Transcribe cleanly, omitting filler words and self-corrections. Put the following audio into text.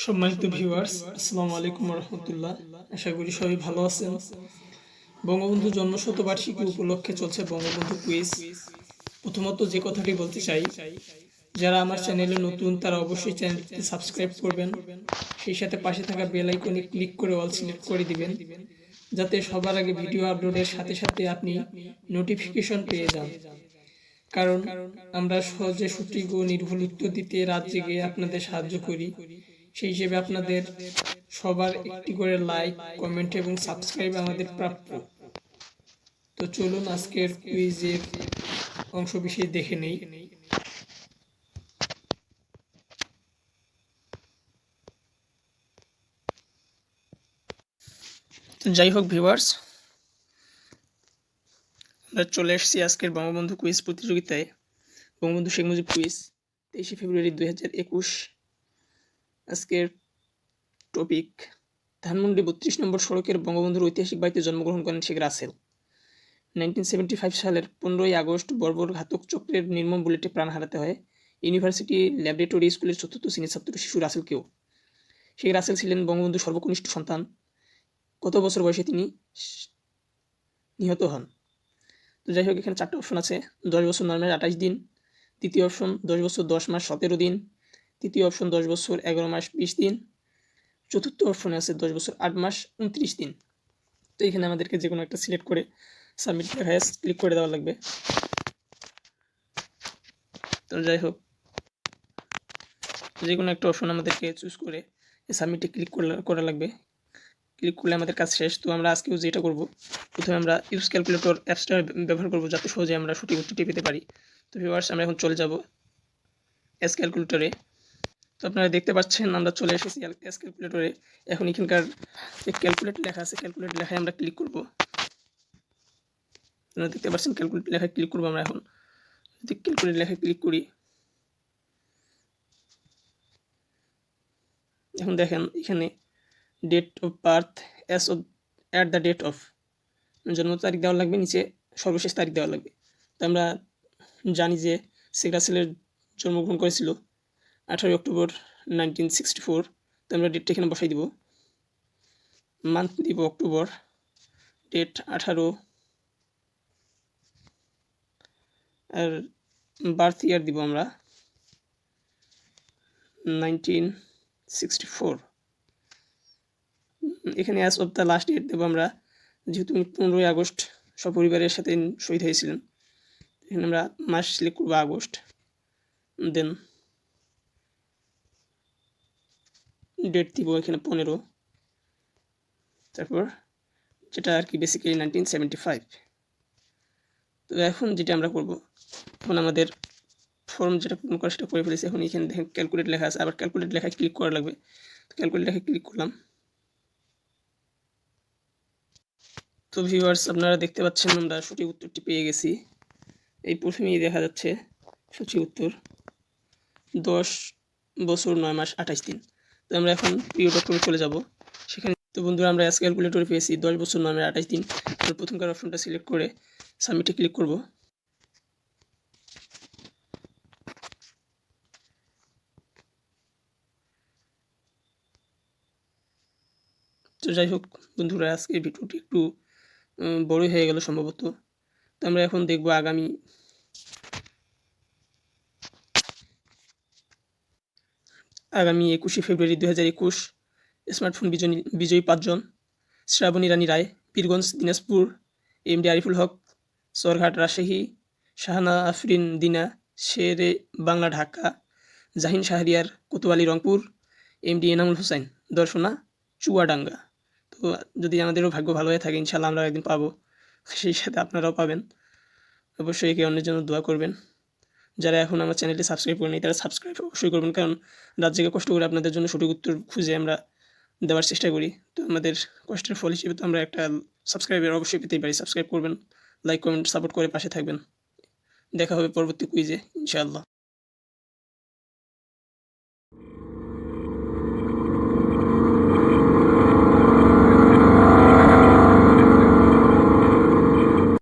সম্মানিত ভিউয়ার্স, আসসালামু আলাইকুম রহমতুল্লাহ। আশা করি সবাই ভালো আছেন। বঙ্গবন্ধু জন্মশতবার্ষিকী উপলক্ষে চলছে বঙ্গবন্ধু কুইজ। প্রথমত যে কথাটি বলতে চাই, যারা আমার চ্যানেলে নতুন তারা অবশ্যই চ্যানেলটি সাবস্ক্রাইব করবেন, সেই সাথে পাশে থাকা বেল আইকনে ক্লিক করে অল সিলেক্ট করে দিবেন, যাতে সবার আগে ভিডিও আপলোডের সাথে সাথে আপনি নোটিফিকেশন পেয়ে যান। কারণ আমরা সহজে সঠিক ও নির্ভুল উত্তর দিতে রাত জেগে আপনাদের সাহায্য করি। সেই হিসেবে আপনাদের সবার একটি করে লাইক, কমেন্ট এবং সাবস্ক্রাইব আমাদের প্রাপ্য। তো চলুন আজকের কুইজের অংশ বিশেষ দেখে নেই। যাই হোক ভিউয়ার্স, আমরা চলে এসেছি আজকের বঙ্গবন্ধু কুইজ প্রতিযোগিতায়। বঙ্গবন্ধু শেখ মুজিব কুইজ 23 ফেব্রুয়ারি 2021। আজকের টপিক: ধানমন্ডি 32 নম্বর সড়কের বঙ্গবন্ধুর ঐতিহাসিক বাড়িতে জন্মগ্রহণ করেন শেখ রাসেল। 1975 সালের 15ই আগস্ট বর্বর ঘাতক চক্রের নির্মম বুলেটে প্রাণ হারাতে হয় ইউনিভার্সিটি ল্যাবরেটরি স্কুলের 4th শ্রেণীর ছাত্র শিশু রাসেলকেও। শেখ রাসেল ছিলেন বঙ্গবন্ধুর সর্বকনিষ্ঠ সন্তান। কত বছর বয়সে তিনি নিহত হন? তো যাই হোক, এখানে 4টা অপশন আছে। 10 বছর 9 মাস 28 দিন, দ্বিতীয় অপশন 10 বছর 10 মাস 17 দিন, তৃতীয় অপশন 10 বছর 11 মাস 20 দিন, চতুর্থ অপশনে আছে 10 বছর 8 মাস 29 দিন। তো এখানে আমাদেরকে যে কোনো একটা সিলেক্ট করে সাবমিট লেখায় ক্লিক করে দেওয়া লাগবে। তো যাই হোক, যে কোনো একটা অপশন আমাদেরকে চুজ করে সাবমিটে ক্লিক করা লাগবে। ক্লিক করলে আমাদের কাজ শেষ। তো আমরা আজকেও যেটা করব, প্রথমে আমরা ইউজ ক্যালকুলেটর অ্যাপসটা ব্যবহার করব, যাতে সহজে আমরা সঠিক উত্তরটি পেতে পারি। তো ভিউয়ার্স, আমরা এখন চলে যাব এস ক্যালকুলেটরে। তো আপনারা দেখতে পাচ্ছেন আমরা চলে এসেছি এস ক্যালকুলেটরে। এখন এখানকার যে ক্যালকুলেট লেখা আছে, ক্যালকুলেট লেখায় আমরা ক্লিক করব। আপনারা দেখতে পাচ্ছেন ক্যালকুলেট লেখায় ক্লিক করব আমরা। এখন যদি ক্যালকুলেট লেখায় ক্লিক করি, এখন দেখেন এখানে date of birth at the date of, জন্ম তারিখ দেওয়া লাগবে, নিচে সর্বশেষ তারিখ দেওয়া লাগবে। তো আমরা জানি যে শেখ রাসেলের জন্মগ্রহণ করেছিল 18 অক্টোবর 1964। তো আমরা ডেটটা এখানে বসাই দিব। মান্থ দিব অক্টোবর, ডেট 18, আর বার্থ ইয়ার দিব আমরা 1964। এখানে as of the last date দেবো আমরা, যেহেতু 15ই আগস্ট সপরিবারের সাথে শহীদ হয়েছিলেন। এখানে আমরা মাস সিলেক্ট করবো আগস্ট, দেন ডেট দিব এখানে 15, তারপর যেটা আর কি বেসিক্যালি 1975। তো এখন যেটা আমরা করব, এখন আমাদের ফর্ম যেটা পূরণ করা সেটা করে ফেলেছি। এখন এখানে দেখেন ক্যালকুলেট লেখা আছে, আবার ক্যালকুলেট লেখায় ক্লিক করা লাগবে। তো ক্যালকুলেট লেখায় ক্লিক করলাম। তো ভিউয়ার্স, আপনারা দেখতে পাচ্ছেন আমরা সঠিক উত্তরটি পেয়ে গেছি। এই প্রথমেই দেখা যাচ্ছে সঠিক উত্তর 10 বছর 9 মাস 28 দিন। তো আমরা এখন প্রিয়.কমে চলে যাব সেখানে। তো বন্ধুরা, আমরা এস ক্যালকুলেটরে পেয়েছি 10 বছর 9 মাস 28 দিন। তো প্রথমকার অপশনটা সিলেক্ট করে সাবমিটে ক্লিক করব। তো যাই হোক বন্ধুরা, আজকে ভিডিওটি একটু বড়ই হয়ে গেল সম্ভবত। তো আমরা এখন দেখব আগামী 21শে ফেব্রুয়ারি 2021 স্মার্টফোন বিজয়ী 5 জন: শ্রাবণী রানী রায়, পীরগঞ্জ দিনাজপুর; এমডি আরিফুল হক, চরঘাট রাজশাহী; শাহানা আফরিন দিনা, শেরে বাংলা ঢাকা; জাহিন শাহরিয়ার, কোতোয়ালি রংপুর; এমডি এনামুল হোসেন, দর্শনা চুয়াডাঙ্গা। তো যদি আমাদেরও ভাগ্য ভালো হয়ে থাকে, ইনশাল্লাহ আমরা একদিন পাবো, সেই সাথে আপনারাও পাবেন। অবশ্যই একে অন্যের জন্য দোয়া করবেন। যারা এখন আমার চ্যানেলটি সাবস্ক্রাইব করেনি তারা সাবস্ক্রাইব অবশ্যই করবেন, কারণ রাত জেগে কষ্ট করে আপনাদের জন্য সঠিক উত্তর খুঁজে আমরা দেওয়ার চেষ্টা করি। তো আমাদের কষ্টের ফল হিসেবে তো আমরা একটা সাবস্ক্রাইবার অবশ্যই পেতেই পারি। সাবস্ক্রাইব করবেন, লাইক কমেন্ট সাপোর্ট করে পাশে থাকবেন। দেখা হবে পরবর্তী কুইজে ইনশাআল্লাহ।